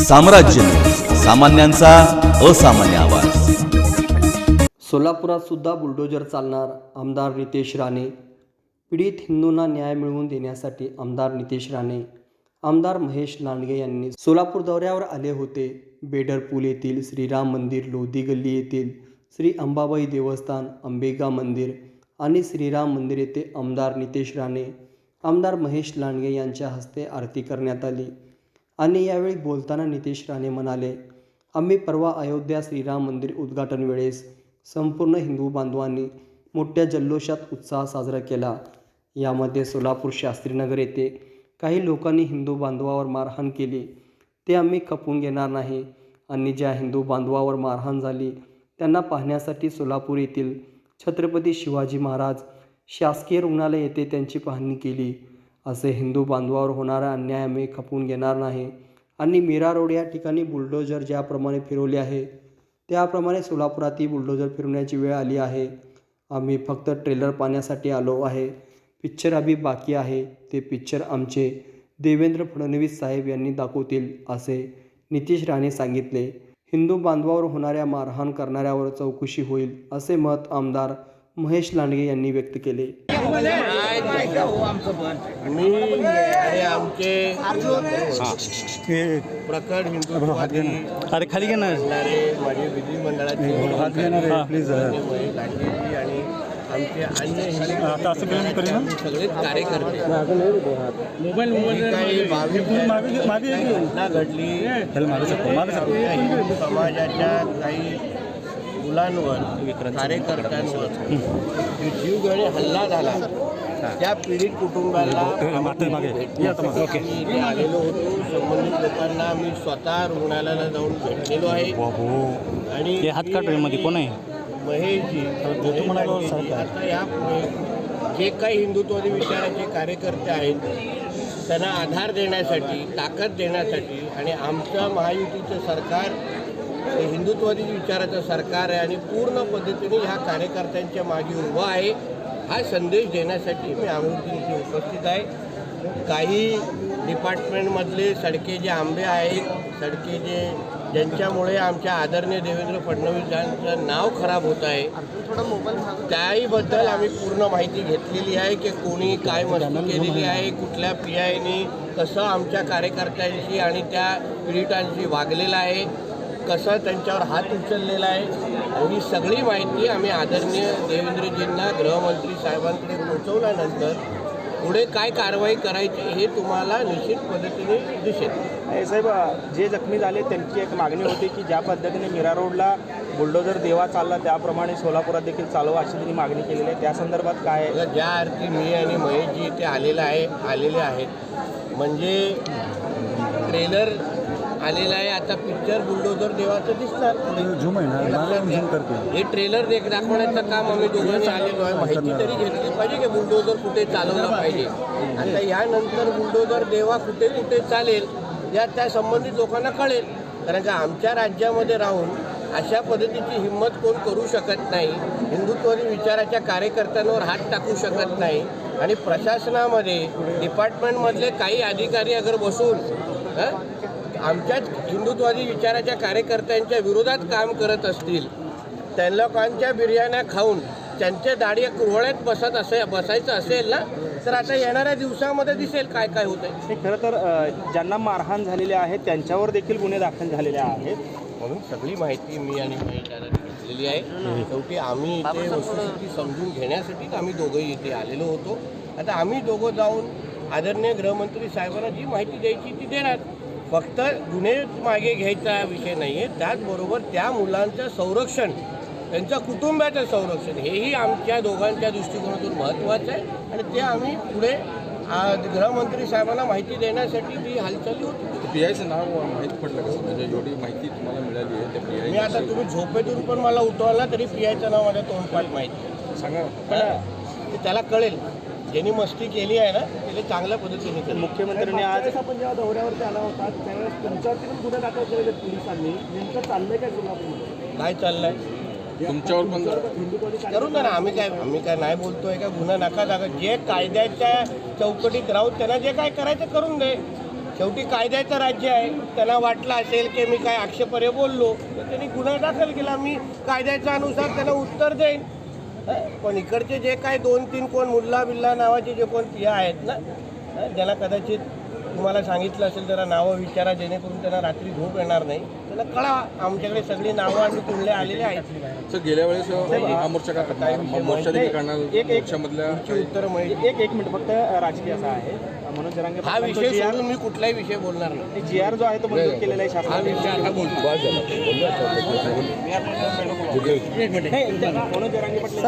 साम्राज्य, सामान्यांचा असामान्य आवाज। सोलापुरात सुद्धा बुलडोजर चालणार, आमदार नितेश राणे। पीडित हिंदूंना न्याय मिळवून देण्यासाठी आमदार नितेश राणे, आमदार महेश लांडगे यांनी सोलापूर दौऱ्यावर आले होते। बेडर पूल येथील श्रीराम मंदिर, लोधी गल्ली येथील श्री अंबाबाई देवस्थान, अंबिका मंदिर आणि श्रीराम मंदिर येथे आमदार नितेश राणे, आमदार महेश लांडगे यांच्या हस्ते आरती करण्यात आली आणि यावेळी बोलताना नितेश राणे म्हणाले, आम्ही परवा अयोध्या श्रीराम मंदिर उद्घाटन वेळेस संपूर्ण हिंदू बांधवांनी मोठ्या जल्लोषात उत्साह साजरा केला। यामध्ये सोलापूर शास्त्रीनगर येथे काही लोकांनी हिंदू बांधवावर मारहाण केली, ते आम्ही खपवून घेणार नाही आणि ज्या हिंदू बांधवावर मारहाण झाली त्यांना पाहण्यासाठी सोलापूर येथील छत्रपती शिवाजी महाराज शासकीय रुग्णालय येथे त्यांची पाहणी केली। असे हिंदू बांधवावर होणारा अन्याय आम्ही खपवून घेणार नाही आणि मीरा रोड या ठिकाणी बुलडोजर ज्याप्रमाणे फिरवले आहे त्याप्रमाणे सोलापुरातही बुलडोजर फिरवण्याची वेळ आली आहे। आम्ही फक्त ट्रेलर पाहण्यासाठी आलो आहे, पिक्चर अभी बाकी आहे, ते पिक्चर आमचे देवेंद्र फडणवीस साहेब यांनी दाखवतील, असे नितेश राणे सांगितले। हिंदू बांधवावर होणाऱ्या मारहाण करणाऱ्यावर चौकशी होईल, असे मत आमदार महेश लांडगे यांनी व्यक्त केले। मी आणि आमचे प्रकट हिंदुत्ववादी अरे खाली घे ना माझे विधिमंडळाचे लांडगेजी आणि आमचे अन्य सगळेच कार्यकर्ते काही घटना घडली हिंदू समाजाच्या काही मुलांवर, कार्यकर्त्यांवर जीवघेणे हल्ला झाला, त्या पीडित कुटुंबाला इथे आलेलो होतो। संबंधित लोकांना मी स्वतः रुग्णालयाला जाऊन भेटलेलो आहे आणि हातकाट्यामध्ये कोण आहे महेशजी आता यापुढे जे काही हिंदुत्ववादी विचाराचे कार्यकर्ते आहेत त्यांना आधार देण्यासाठी, ताकद देण्यासाठी आणि आमचं महायुतीचं सरकार हे हिंदुत्ववादी विचाराचं सरकार आहे आणि पूर्ण पद्धतीने ह्या कार्यकर्त्यांच्या मागे उभं आहे, हा संदेश देण्यासाठी मी अमृती इथे उपस्थित आहे। काही डिपार्टमेंटमधले सडके जे आंबे आहेत, सडके ज्यांच्यामुळे आमच्या आदरणीय देवेंद्र फडणवीस यांचं नाव खराब होत आहे, त्याहीबद्दल आम्ही पूर्ण माहिती घेतलेली आहे की कोणी काय मस्ती केलेली आहे, कुठल्या PIनी कसं आमच्या कार्यकर्त्यांशी आणि त्या पीडितांशी वागलेलं आहे, कसं त्यांच्यावर हात उचललेला आहे। ही सगळी माहिती आम्ही आदरणीय देवेंद्रजींना, गृहमंत्री साहेबांकडे पोहोचवल्यानंतर पुढे काय कारवाई करायची हे तुम्हाला निश्चित पद्धतीने दिसेल। साहेब, जे जखमी झाले त्यांची एक मागणी होती की ज्या पद्धतीने मीरा रोडला बुलडोजर देवा चालला त्याप्रमाणे सोलापुरात देखील चालवा, अशी त्यांनी मागणी केलेली आहे। त्या संदर्भात काय ज्या अर्थी मी आणि महेशजी इथे आलेले आहेत, म्हणजे ट्रेलर आलेला आहे, आता पिक्चर बुलडोजर देवाचं दिसणार, हे ट्रेलर दाखवण्याचं काम आम्ही दोघांनी आलेलो आहे। माहिती तरी घेतली पाहिजे की बुलडोजर कुठे चालवलं पाहिजे, आता यानंतर बुलडोजर देवा कुठे कुठे चालेल या त्या संबंधित लोकांना कळेल, कारण का आमच्या राज्यामध्ये राहून अशा पद्धतीची हिंमत कोण करू शकत नाही, हिंदुत्ववादी विचाराच्या कार्यकर्त्यांवर हात टाकू शकत नाही आणि प्रशासनामध्ये डिपार्टमेंटमधले काही अधिकारी अगर बसून आमच्याच हिंदुत्ववादी विचाराच्या कार्यकर्त्यांच्या विरोधात काम करत असतील, त्या लोकांच्या बिर्याण्या खाऊन त्यांच्या दाढी कुरवळ्यात बसायचं असेल ना, तर आता येणाऱ्या दिवसामध्ये दिसेल काय काय होतं आहे। खरं तर ज्यांना मारहाण झालेले आहे त्यांच्यावर देखील गुन्हे दाखल झालेले आहेत, म्हणून सगळी माहिती मी आणि महेशला घेतलेली आहे। शेवटी आम्ही इथे वस्तुस्थिती समजून घेण्यासाठीच आम्ही दोघंही इथे आलेलो होतो। आता आम्ही दोघं जाऊन आदरणीय गृहमंत्री साहेबांना जी माहिती द्यायची ती देणार, फक्त गुन्हे मागे घ्यायचा विषय नाही आहे, त्याचबरोबर त्या मुलांचं संरक्षण, त्यांच्या कुटुंबाचं संरक्षण हेही आमच्या दोघांच्या दृष्टिकोनातून महत्त्वाचं आहे आणि ते आम्ही पुढे गृहमंत्री साहेबांना माहिती देण्यासाठी ती हालचाली होती। PIचं नाव माहीत पडलं कसं, म्हणजे एवढी माहिती तुम्हाला मिळाली आहे त्या PI? मी आता तुम्ही झोपेतून पण मला उठवला तरी PIचं नाव माझ्या तोंडपाठ माहिती सांगा, ते त्याला कळेल, ज्यांनी मस्ती केली आहे ना त्याला चांगल्या पद्धतीने केली। मुख्यमंत्र्यांनी आज आपण जेव्हा दौऱ्यावरती आला होता त्यावेळेस तुमच्यावरती पण गुन्हे दाखल केलेले पोलिसांनी, नेमकं चाललंय काय सोलापूरमध्ये? काय चाललंय तुमच्यावर पण करू ना, आम्ही काय नाही बोलतोय का गुन्हा नका दाखल, जे कायद्याच्या चौकटीत राहून त्यांना जे काय करायचं करून दे, शेवटी कायद्याचं राज्य आहे. त्यांना वाटलं असेल की मी काय आक्षेपार्ह बोललो तर त्यांनी गुन्हा दाखल केला. मी कायद्याच्या अनुसार त्यांना उत्तर देईन. पण इकडचे जे काय 2-3 कोण मुल्ला बिल्ला नावाचे जे कोण पिया आहेत ना, ज्याला कदाचित तुम्हाला सांगितलं असेल जरा नावं विचारा, जेणेकरून त्यांना रात्री झोप येणार नाही. त्याला कळा, आमच्याकडे सगळी नावं आणि कुंडले आलेले आहेत. सर गेल्या वेळेस हा मोर्चा का करणार? मोर्चा देखील करणार मोर्चामधल्या उत्तर माहिती. एक मिनिट फक्त राजकीय असा आहे मनोज जरांगे हा विषय सोडून मी कुठलाही विषय बोलणार नाही. GR जो आहे तो मंजूर केलेला आहे हा शासनाने. विषय आता बोलतो. मनोज जरांगे पाटील